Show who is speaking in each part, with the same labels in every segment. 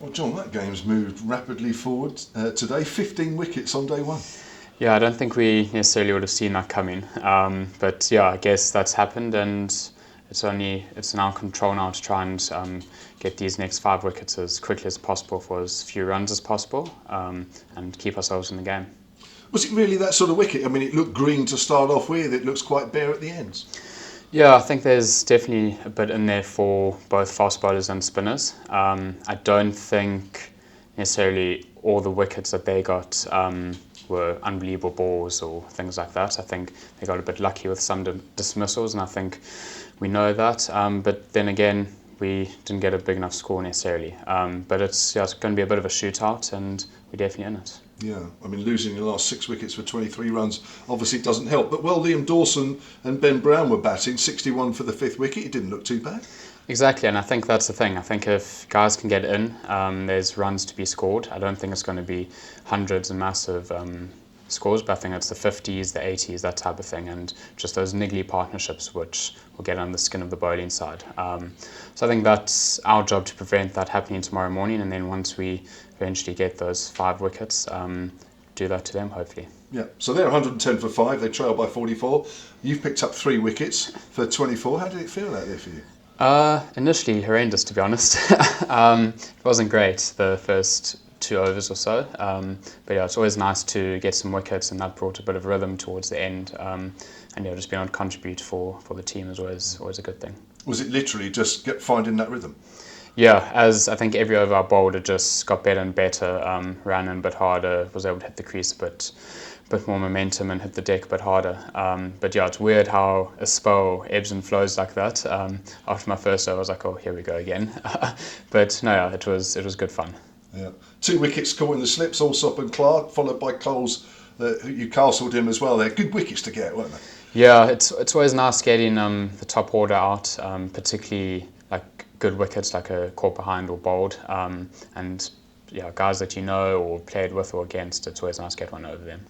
Speaker 1: Well, John, that game's moved rapidly forward today. 15 wickets on day one.
Speaker 2: Yeah, I don't think we necessarily would have seen that coming. But yeah, I guess that's happened, and it's in our control now to try and get these next 5 wickets as quickly as possible for as few runs as possible, and keep ourselves in the game.
Speaker 1: Was it really that sort of wicket? I mean, it looked green to start off with. It looks quite bare at the ends.
Speaker 2: Yeah, I think there's definitely a bit in there for both fast bowlers and spinners. I don't think necessarily all the wickets that they got were unbelievable balls or things like that. I think they got a bit lucky with some dismissals, and I think we know that. But then again, we didn't get a big enough score necessarily. But it's going to be a bit of a shootout, and we're definitely in it.
Speaker 1: Yeah, I mean, losing the last 6 wickets for 23 runs obviously doesn't help. But while Liam Dawson and Ben Brown were batting, 61 for the 5th wicket, it didn't look too bad.
Speaker 2: Exactly, and I think that's the thing. I think if guys can get in, there's runs to be scored. I don't think it's going to be hundreds and massive scores, but I think it's the 50s, the 80s, that type of thing, and just those niggly partnerships which will get on the skin of the bowling side. So I think that's our job to prevent that happening tomorrow morning, and then once we eventually get those 5 wickets, do that to them, hopefully.
Speaker 1: Yeah, so they're 110 for 5, they trail by 44. You've picked up 3 wickets for 24. How did it feel out there for you?
Speaker 2: Initially horrendous, to be honest. It wasn't great the first 2 overs or so, but yeah, it's always nice to get some wickets, and that brought a bit of rhythm towards the end. And yeah, just being able to contribute for the team is always a good thing.
Speaker 1: Was it literally just finding that rhythm?
Speaker 2: Yeah, as I think every over I bowled, it just got better and better. Ran in a bit harder, was able to hit the crease a bit more momentum, and hit the deck a bit harder. But yeah, it's weird how a spell ebbs and flows like that. After my first over, I was like, oh, here we go again. But no, yeah, it was good fun.
Speaker 1: Yeah, 2 wickets caught in the slips, Allsop and Clark, followed by Coles. You castled him as well. They're good wickets to get, weren't they?
Speaker 2: Yeah, it's always nice getting the top order out, particularly like good wickets like a caught behind or bowled, and yeah, guys that you know or played with or against. It's always nice to get one over them.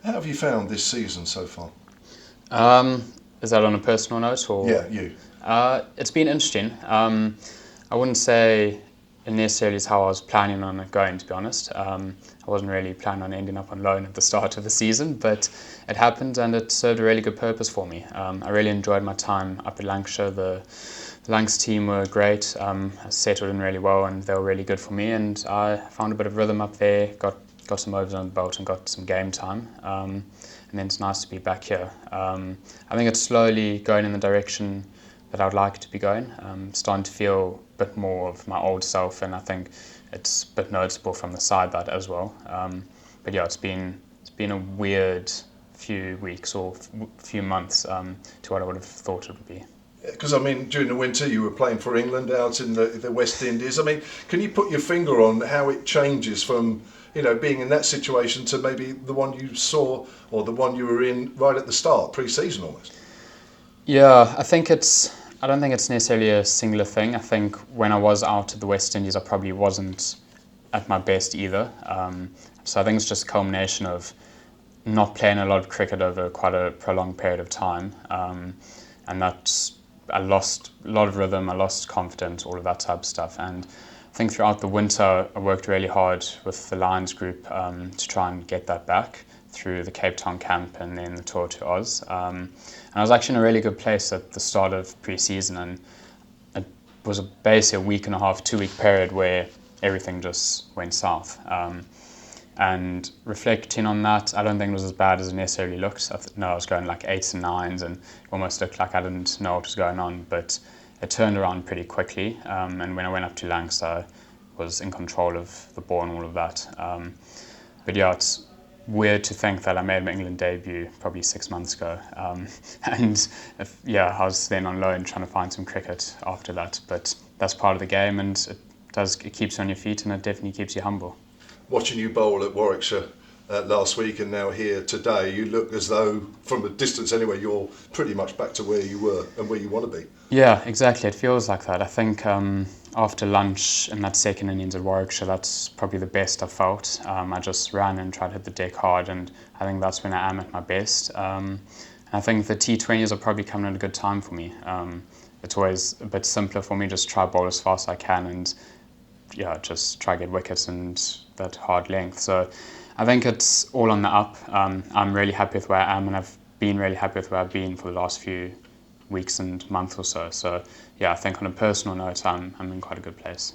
Speaker 1: How have you found this season so far?
Speaker 2: Is that on a personal note or?
Speaker 1: Yeah, you.
Speaker 2: It's been interesting. I wouldn't say it necessarily is how I was planning on it going, to be honest. I wasn't really planning on ending up on loan at the start of the season, but it happened, and it served a really good purpose for me. I really enjoyed my time up at Lancashire. The Lancs team were great. I settled in really well, and they were really good for me, and I found a bit of rhythm up there, got some overs on the belt and got some game time. And then it's nice to be back here. I think it's slowly going in the direction that I would like it to be going. Starting to feel a bit more of my old self, and I think it's a bit noticeable from the side that as well. But yeah, it's been a weird few weeks or few months to what I would have thought it would be.
Speaker 1: Because, I mean, during the winter you were playing for England out in the West Indies. I mean, can you put your finger on how it changes from, being in that situation to maybe the one you saw or the one you were in right at the start, pre-season almost?
Speaker 2: Yeah, I don't think it's necessarily a singular thing. I think when I was out at the West Indies, I probably wasn't at my best either. So I think it's just a culmination of not playing a lot of cricket over quite a prolonged period of time. And I lost a lot of rhythm, I lost confidence, all of that type of stuff. And I think throughout the winter, I worked really hard with the Lions group to try and get that back through the Cape Town camp and then the tour to Oz. And I was actually in a really good place at the start of pre-season, and it was basically a week and a half, 2-week period where everything just went south. And reflecting on that, I don't think it was as bad as it necessarily looked. I was going like 8s and 9s, and it almost looked like I didn't know what was going on, but it turned around pretty quickly. And when I went up to Lancs, I was in control of the ball and all of that. But yeah, it's weird to think that I made my England debut probably 6 months ago. And I was then on loan trying to find some cricket after that. But that's part of the game, and it keeps you on your feet, and it definitely keeps you humble.
Speaker 1: Watching you bowl at Warwickshire last week and now here today, you look as though, from a distance anyway, you're pretty much back to where you were and where you want to be.
Speaker 2: Yeah, exactly. It feels like that. I think after lunch in that second innings at Warwickshire, that's probably the best I've felt. I just ran and tried to hit the deck hard, and I think that's when I am at my best. And I think the T20s are probably coming at a good time for me. It's always a bit simpler for me, just try bowl as fast as I can, and just try get wickets and that hard length. So I think it's all on the up. I'm really happy with where I am, and I've been really happy with where I've been for the last few weeks and months or so. So yeah, I think on a personal note, I'm in quite a good place.